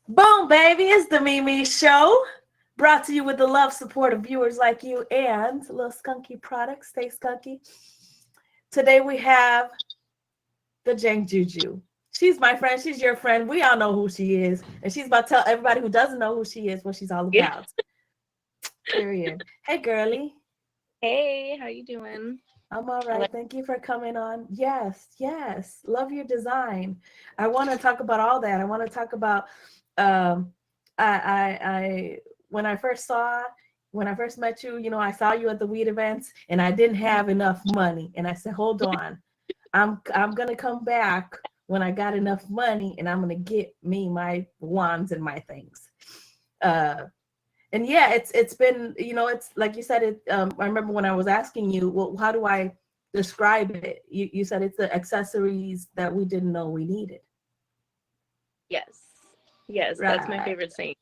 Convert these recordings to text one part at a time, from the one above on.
Boom, baby, it's the Mimi Show. Brought to you with the love support of viewers like you and little skunky products. Stay skunky. Today we have the Janked Juju. She's my friend. She's your friend. We all know who she is. And she's about to tell everybody who doesn't know who she is what she's all Yeah. about. Period. Hey, girly. Hey, how you doing? I'm all I right. like Thank you for coming on. Yes, yes. Love your design. I want to talk about all that. I want to talk about um I when I first met you, I saw you at the weed events and I didn't have enough money. And I said, hold on. I'm gonna come back when I got enough money and I'm gonna get me my wands and my things. Uh and yeah, it's been, it's like you said it. I remember when I was asking you, well, how do I describe it? You said it's the accessories that we didn't know we needed. yes. Yes, that's my Right. favorite saying.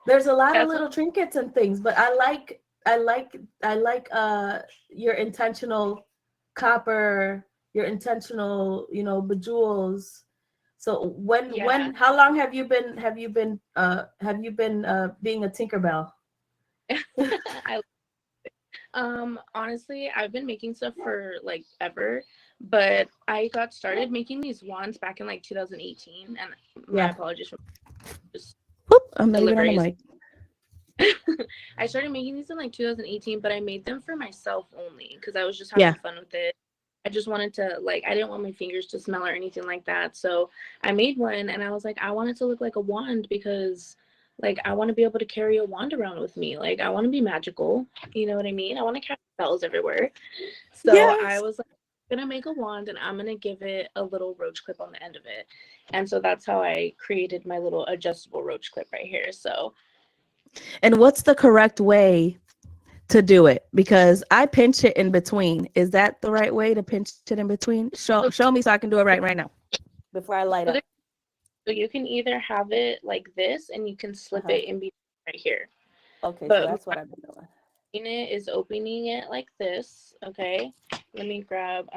There's a lot of That's what little trinkets and things, but I like your intentional copper, your intentional, bejewels. So yeah. how long have you been being a Tinkerbell? I honestly, I've been making stuff for like ever, but I got started making these wands back in like 2018, and my Yeah. apologies for just Whoop, I'm not even on the deliveries. mic. I started making these in like 2018, but I made them for myself only because I was just Yeah. having fun with it. I just wanted to like I didn't want my fingers to smell or anything like that. So I made one and I was like I want it to look like a wand because like I want to be able to carry a wand around with me. Like I want to be magical. You know what I mean? I want to cast spells everywhere. So I Yes. was like I'm gonna make a wand and I'm gonna give it a little roach clip on the end of it. And so that's how I created my little adjustable roach clip right here. So And what's the correct way to do it? Because I pinch it in between. Is that the right way to pinch it in between? Show me so I can do it right now before I light so up. So you can either have it like this and you can slip Uh-huh. it in between right here. Okay, so But that's what I've been doing. it is opening it like this. Okay. I'm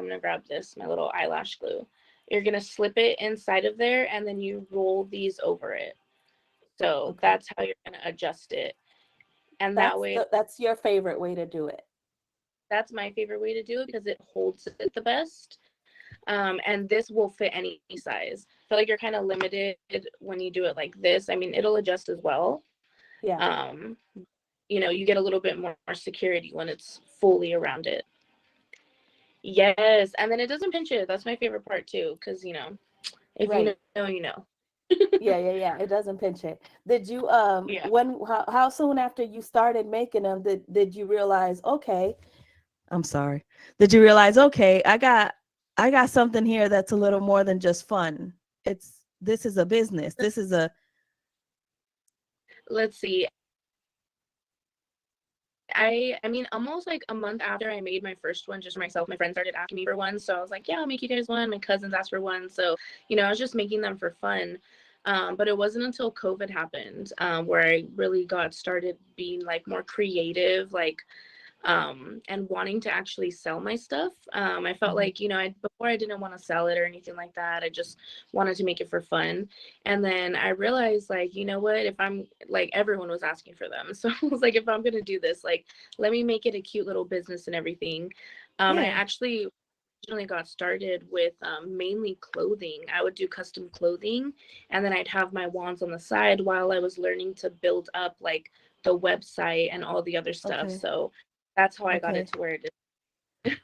gonna grab this, my little eyelash glue. You're gonna slip it inside of there and then you roll these over it. So Okay. that's how you're gonna adjust it. And that That's way the that's your favorite way to do it. that's my favorite way to do it because it holds it the best. And this will fit any size. I feel like you're kind of limited when you do it like this. I mean, it'll adjust as well. Yeah. Um, you get a little bit more security when it's fully around it. Yes, and then it doesn't pinch it. That's my favorite part too, because if you Right. know, you know. Yeah. It doesn't pinch it. Did you Yeah. when how soon after you started making them did you realize, okay, I'm sorry. Did you realize, okay, I got something here that's a little more than just fun. This is a business. This is a Let's see. I mean, almost like a month after I made my first one just for myself, my friends started asking me for one. So I was like, yeah, I'll make you guys one. My cousins asked for one. So, I was just making them for fun. But it wasn't until COVID happened where I really got started being like more creative, like and wanting to actually sell my stuff. I felt Mhm. like, before I didn't want to sell it or anything like that. I just wanted to make it for fun. And then I realized, like, you know what, if I'm like, everyone was asking for them. So I was like, if I'm going to do this, like, let me make it a cute little business and everything. I Yeah. actually originally got started with mainly clothing. I would do custom clothing and then I'd have my wands on the side while I was learning to build up like the website and all the other stuff. Okay. So that's how I got it Okay. to where it is.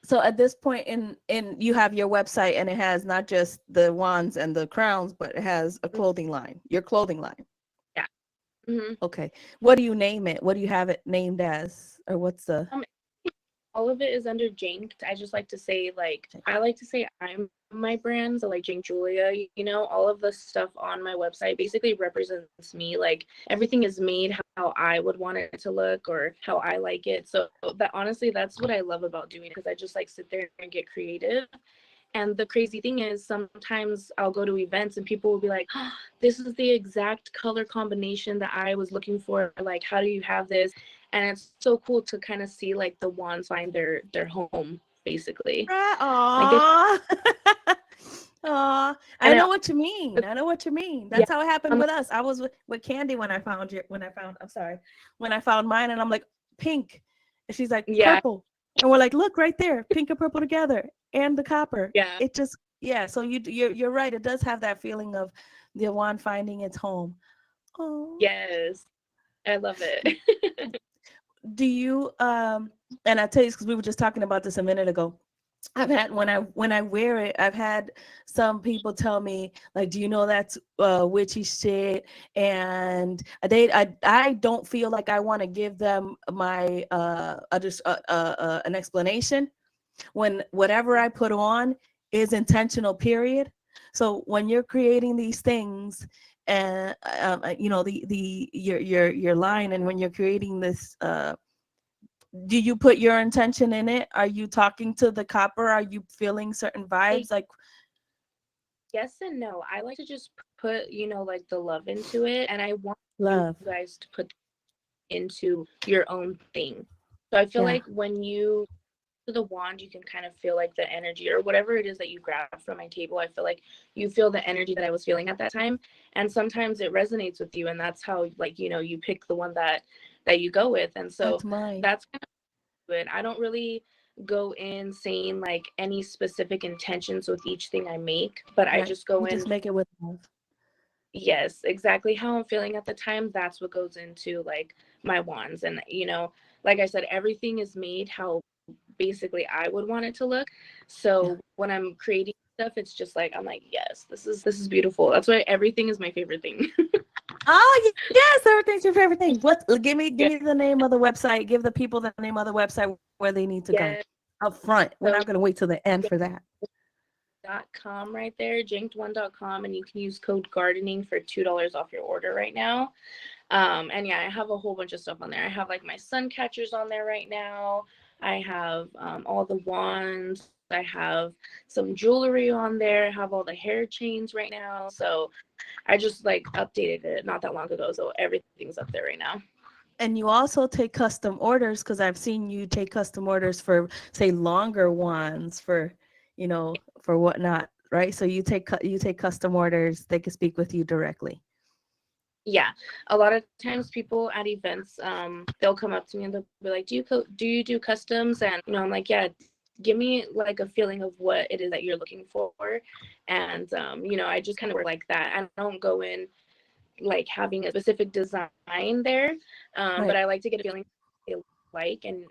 So at this point in you have your website and it has not just the wands and the crowns, but it has a clothing line. Your clothing line. Yeah. hmm Okay. What do you name it? What do you have it named as? Or what's the Um, all of it is under Janked. I just like to say, like, I like to say I'm my brand. So, like, Jank Julia, all of the stuff on my website basically represents me. Like, everything is made how I would want it to look or how I like it. So, that honestly, that's what I love about doing it because I just like sit there and get creative. And the crazy thing is, sometimes I'll go to events and people will be like, oh, this is the exact color combination that I was looking for. Like, how do you have this? And it's so cool to kind of see like the wands find their home, basically. Like they Aw. Oh, I And know what you mean. I know what you mean. yeah, That's how it happened I'm with us. I was with Candy when I found you. I'm sorry, when I found mine, and I'm like pink, and she's like yeah, purple, and we're like, look right there, pink and purple together, and the copper. yeah, It just yeah. So you're right. It does have that feeling of the wand finding its home. Oh, yes, I love it. do you and I tell you because we were just talking about this a minute ago. I've had when I wear it, I've had some people tell me like, "Do you know that's witchy shit?" And I don't feel like I want to give them my just an explanation when whatever I put on is intentional. Period. So when you're creating these things, and the your line, and when you're creating this do you put your intention in it? Are you talking to the copper? Are you feeling certain Like, vibes? Like yes and no. I like to just put, like the love into it, and I want you love. guys to put into your own thing. So I feel Yeah, like when you do the wand, you can kind of feel like the energy or whatever it is that you grab from my table. I feel like you feel the energy that I was feeling at that time, and sometimes it resonates with you, and that's how like you pick the one that you go with, and so that's mine. that's kind of it. I don't really go in saying like any specific intentions with each thing I make, but I Right. just go You in. just make it with love. Yes, exactly how I'm feeling at the time. That's what goes into like my wands. And, like I said, everything is made how basically I would want it to look. Yeah. So when I'm creating stuff, it's just like, I'm like, yes, this is beautiful. That's why everything is my favorite thing. Oh yes, everything's your favorite thing. What? Give Yeah. me the name of the website. Give the people the name of the website where they need to go. Yeah. Up front. We're So not going to wait till the end for that. .com right there, janked1.com, and you can use code gardening for $2 off your order right now. And yeah, I have a whole bunch of stuff on there. I have like my sun catchers on there right now. I have all the wands. I have some jewelry on there. I have all the hair chains right now. So I just like updated it not that long ago. So everything's up there right now. And you also take custom orders because I've seen you take custom orders for say longer ones for for whatnot, right? So you take custom orders. They can speak with you directly. Yeah, a lot of times people at events, they'll come up to me and they'll be like, do you do customs? And I'm like, yeah, give me like a feeling of what it is that you're looking for. And I just kind of work like that. I don't go in like having a specific design there, but Right. I like to get a feeling they like, and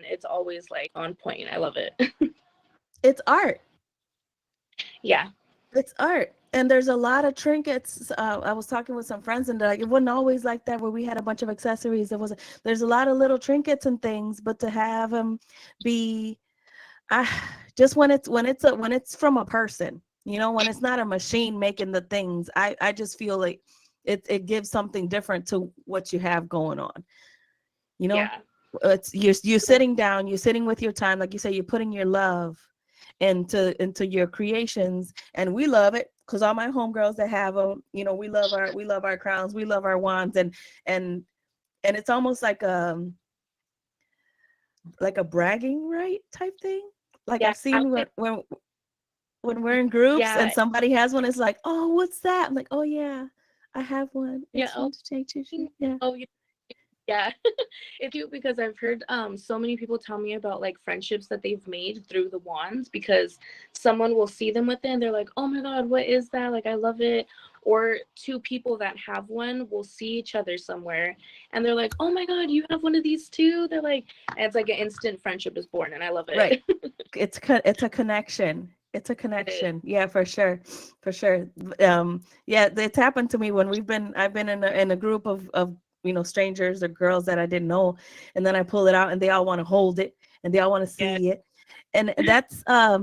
it's always like on point. I love it. It's art. Yeah, It's art. And there's a lot of trinkets. I was talking with some friends, and like it wasn't always like that where we had a bunch of accessories. There's a lot of little trinkets and things, but to have them be, I just when it's from a person, when it's not a machine making the things, I just feel like it gives something different to what you have going on. You know, yeah, it's you're sitting down, you're sitting with your time, like you say, you're putting your love into your creations, and we love it because all my homegirls that have them, we love our crowns, we love our wands, and and it's almost like a bragging right type thing. Like yeah. I've I seen like, when we're in groups and yeah, somebody has one, it's like, oh, what's that? I'm like, oh yeah, I have one. yeah. It's Oh, from Juju. Yeah. oh, yeah. It's cute because I've heard so many people tell me about like friendships that they've made through the wands because someone will see them with it and they're like, "Oh my god, what is that? Like I love it." Or two people that have one will see each other somewhere and they're like, "Oh my god, you have one of these too?" They're like, and it's like an instant friendship is born and I love Right. it. It's a connection. It's a It is. connection. Yeah, for sure. For sure. Yeah, it's happened to me when I've been in a group of strangers or girls that I didn't know, and then I pull it out and they all want to hold it and they all want to Yeah. see it. And that's I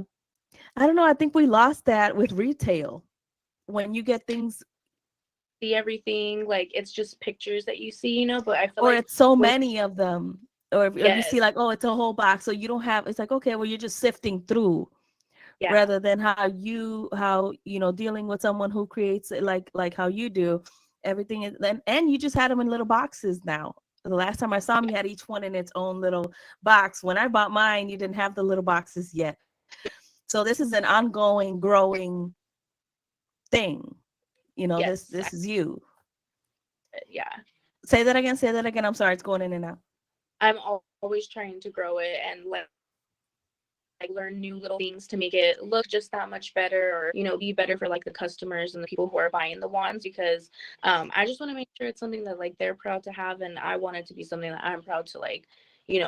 don't know, I think we lost that with retail. When you get things See everything like it's just pictures that you see, but I feel or like it's so when many of them, or you see yes, like, oh, it's a whole box, so you don't have, it's like, okay, well, you're just sifting through yeah. rather than how dealing with someone who creates it like how you do. Everything is, and you just had them in little boxes now. The last time I saw them, you had each one in its own little box. When I bought mine, you didn't have the little boxes yet. So this is an ongoing growing thing. You know, Yes, this is you. yeah. Say that again. Say that again. I'm sorry, it's going in and out. I'm always trying to grow it and like learn new little things to make it look just that much better, or be better for like the customers and the people who are buying the wands, because I just want to make sure it's something that like they're proud to have, and I want it to be something that I'm proud to like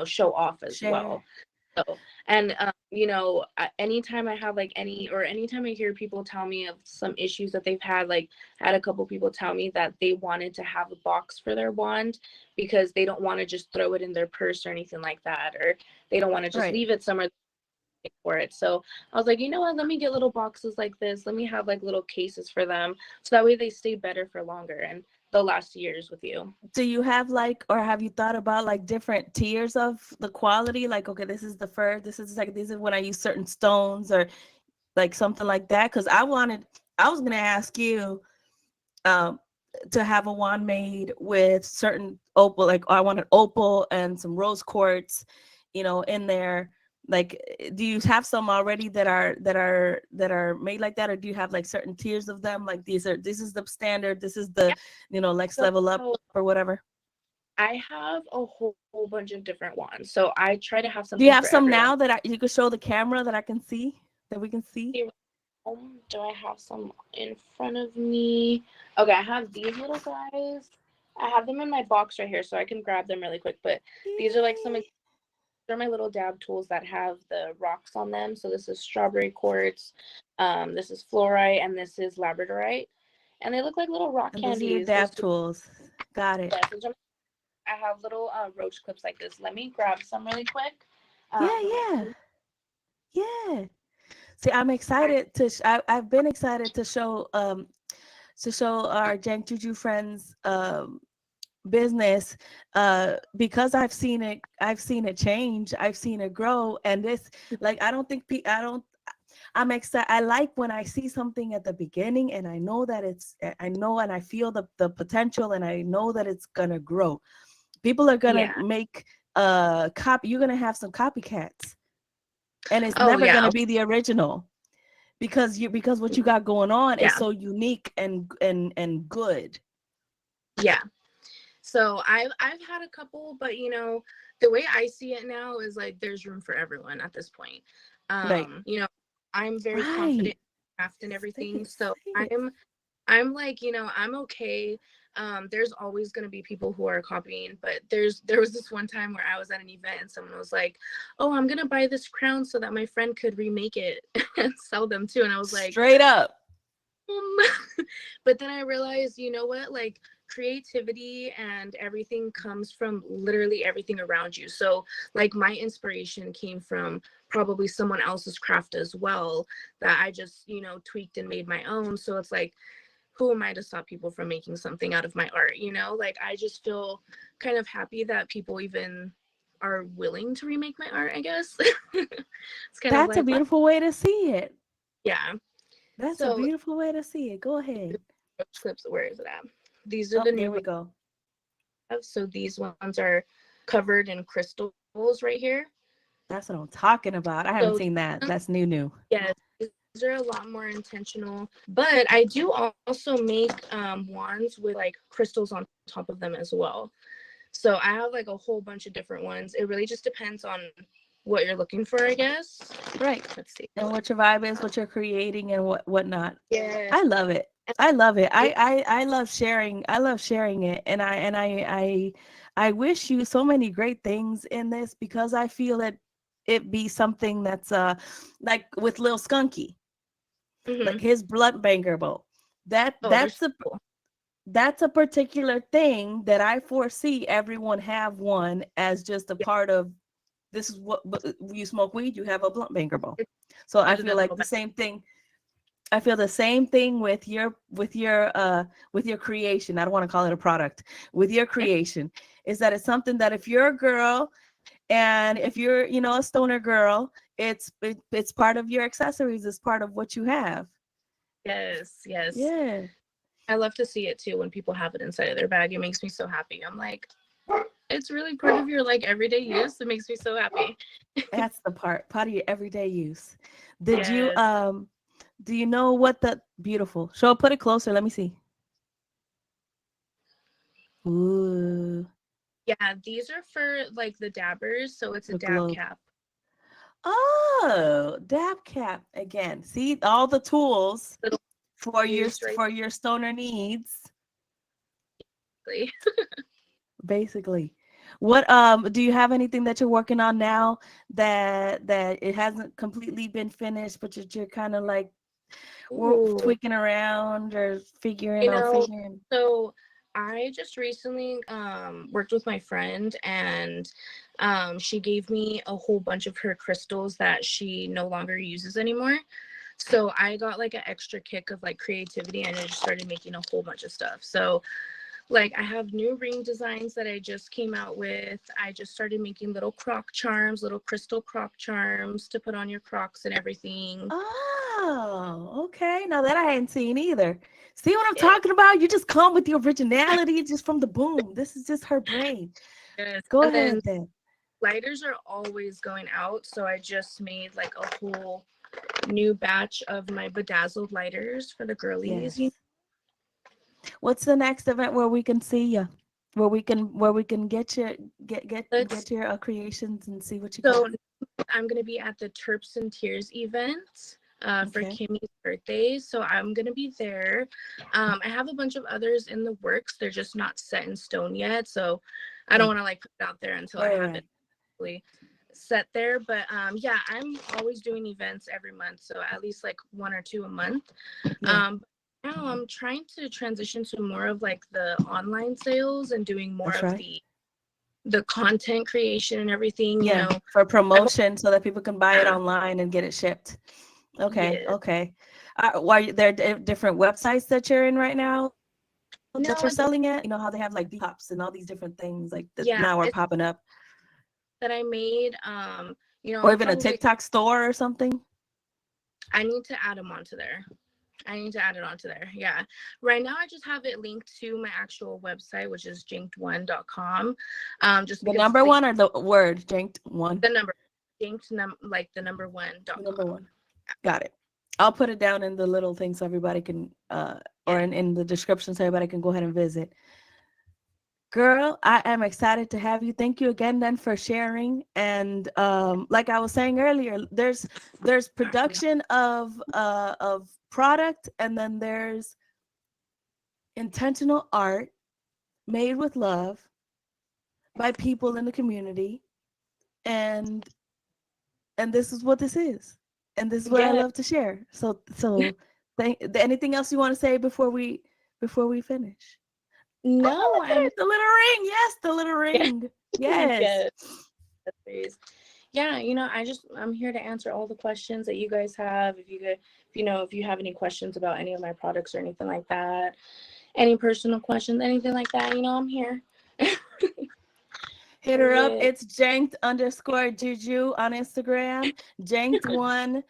show off as Share. well. So, and anytime I have like anytime I hear people tell me of some issues that they've had, like I had a couple people tell me that they wanted to have a box for their wand because they don't want to just throw it in their purse or anything like that, or they don't want to just Right. leave it somewhere for it. So I was like, you know what, let me get little boxes like this. Let me have like little cases for them, so that way they stay better for longer and they'll last years with you. Do you have like, or have you thought about like different tiers of the quality? Like, okay, this is the first, this is the second, this is when I use certain stones or like something like that. Because I was gonna ask you um to have a wand made with certain opal, like I wanted opal and some rose quartz, in there. Like, do you have some already that are made like that, or do you have like certain tiers of them? Like this is the standard, this is the next level up So or whatever. I have a whole bunch of different wands. So I try to have Do you something have for some everyone. now that you could show the camera that I can see, that we can see? Do I have some in front of me? Okay, I have these little guys. I have them in my box right here, so I can grab them really quick. But these are like they're my little dab tools that have the rocks on them. So this is strawberry quartz, this is fluorite, and this is labradorite. And they look like little rock And those are your candies. dab tools. Got it. Yes, I have little roach clips like this. Let me grab some really quick. Yeah, yeah, yeah. See, I'm excited I've been excited to show our Jank Juju friends business because I've seen it change, I've seen it grow, and this, like, I don't think I don't I'm excited. I like when I see something at the beginning and I know that I know and I feel the potential, and I know that it's gonna grow. People are gonna Yeah. make copy. You're gonna have some copycats, and it's Oh never yeah. gonna be the original because what you got going on is Yeah. so unique and good. Yeah. So I've had a couple, but the way I see it now is like there's room for everyone at this point. Right. I'm very confident Right. in craft and Say everything. it. So Say it. I'm like, I'm okay. There's always gonna be people who are copying, but there was this one time where I was at an event and someone was like, "Oh, I'm gonna buy this crown so that my friend could remake it and sell them too." And I was like, Straight up. but then I realized, you know what, like creativity and everything comes from literally everything around you. So like my inspiration came from probably someone else's craft as well, that I just tweaked and made my own. So it's like, who am I to stop people from making something out of my art? Like I just feel kind of happy that people even are willing to remake my art, I guess. It's kind of That's a like, beautiful way to see it. yeah. That's a So beautiful way to see it. Go ahead. clips, where is it at? These are Oh, the there new we go. ones. So these ones are covered in crystals right here. That's what I'm talking about. I haven't So seen that. That's new. yes, these are a lot more intentional. But I do also make wands with like crystals on top of them as well. So I have like a whole bunch of different ones. It really just depends on what you're looking for, I guess. Right. Let's see. And what your vibe is, what you're creating, and whatnot. Yeah. I love it. I love it. I love sharing. I love sharing it, and I wish you so many great things in this, because I feel it be something that's like with Lil Skunky, like Mm-hmm. his blood banker bowl. That Oh, they're so that's a cool. that's a particular thing that I foresee everyone have one as just a Yeah. part of. This is what you smoke weed, you have a blunt banker bowl. So I Under feel that like little the bag. same thing. I feel the same thing with your creation. I don't want to call it a product. With your creation, is that it's something that if you're a girl and if you're a stoner girl, it's part of your accessories. It's part of what you have. Yes, yes. Yeah. I love to see it too when people have it inside of their bag. It makes me so happy. I'm like, it's really part of your like everyday use. It makes me so happy. That's the part of your everyday use. Did you Yes. Do you know what the beautiful? Show, put it closer. Let me see. Ooh, Yeah, these are for like the dabbers, so it's a the dab globe. cap. Oh, dab cap again. See all the tools Little used right for your stoner needs, quickly. basically. What do you have anything that you're working on now that it hasn't completely been finished, but you're kind of like Ooh. tweaking around or You know, figuring? so I just recently worked with my friend, and she gave me a whole bunch of her crystals that she no longer uses anymore. So I got like an extra kick of like creativity, and I just started making a whole bunch of stuff. So like I have new ring designs that I just came out with. I just started making little croc charms, little crystal croc charms to put on your crocs and everything. Oh, okay. Now that I hadn't seen either. See what I'm Yeah. talking about? You just come with the originality just from the boom. This is just her brain. Yes. Go And then ahead then. lighters are always going out, so I just made like a whole new batch of my bedazzled lighters for the girlies. Yes. What's the next event where we can see you? Where we can get your Let's get your creations and see what you got. so I'm gonna be at the Terps and Tears event for Okay. Kimmy's birthday, so I'm gonna be there. I have a bunch of others in the works. They're just not set in stone yet, so I don't Right. want to like put it out there until I Right. have Right. it really set there. But yeah, I'm always doing events every month, so at least like one or two a month. Yeah. Now I'm trying to transition to more of like the online sales and doing more That's of right. the content creation and everything, you Yeah. know. For I've promotion so that people can buy it yeah, online and get it shipped. Okay. yeah. Okay. Why there different websites that you're in right now that No, you're it's selling at? You know how they have like Detox and all these different things like that yeah, now are it's popping up, that I made. or I'll even a probably TikTok store or something. I need to add them onto there. I need to add it onto there. Yeah. Right now I just have it linked to my actual website, which is janked1.com. Just The because it's number one or the word janked one? the number like the number The one.com. number one. Got it. I'll put it down in the little thing so everybody can or Yeah. in the description so everybody can go ahead and visit. Girl, I am excited to have you. Thank you again then for sharing. And like I was saying earlier, there's production of product, and then there's intentional art made with love by people in the community. And this is what this is. And this is what I Yeah. love to share. So anything else you want to say before we finish? Oh, No, look at I'm it. The little ring. Yes, the little yeah. ring. Yes. Yes. Yeah, I'm here to answer all the questions that you guys have. If you could, if you have any questions about any of my products or anything like that, any personal questions, anything like that, I'm here. Hit her up. Yeah. It's janked_juju on Instagram. Janked1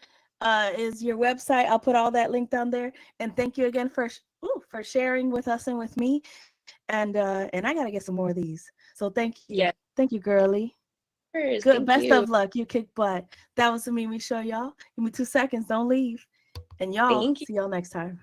is your website. I'll put all that link down there. And thank you again for sharing with us and with me. And I gotta get some more of these. So thank you. Yeah. Thank you, girly. Good. Thank Best you. of luck. You kick butt. That was the Mimi Show, y'all. Give me 2 seconds. Don't leave. And y'all, Thank you. see y'all next time.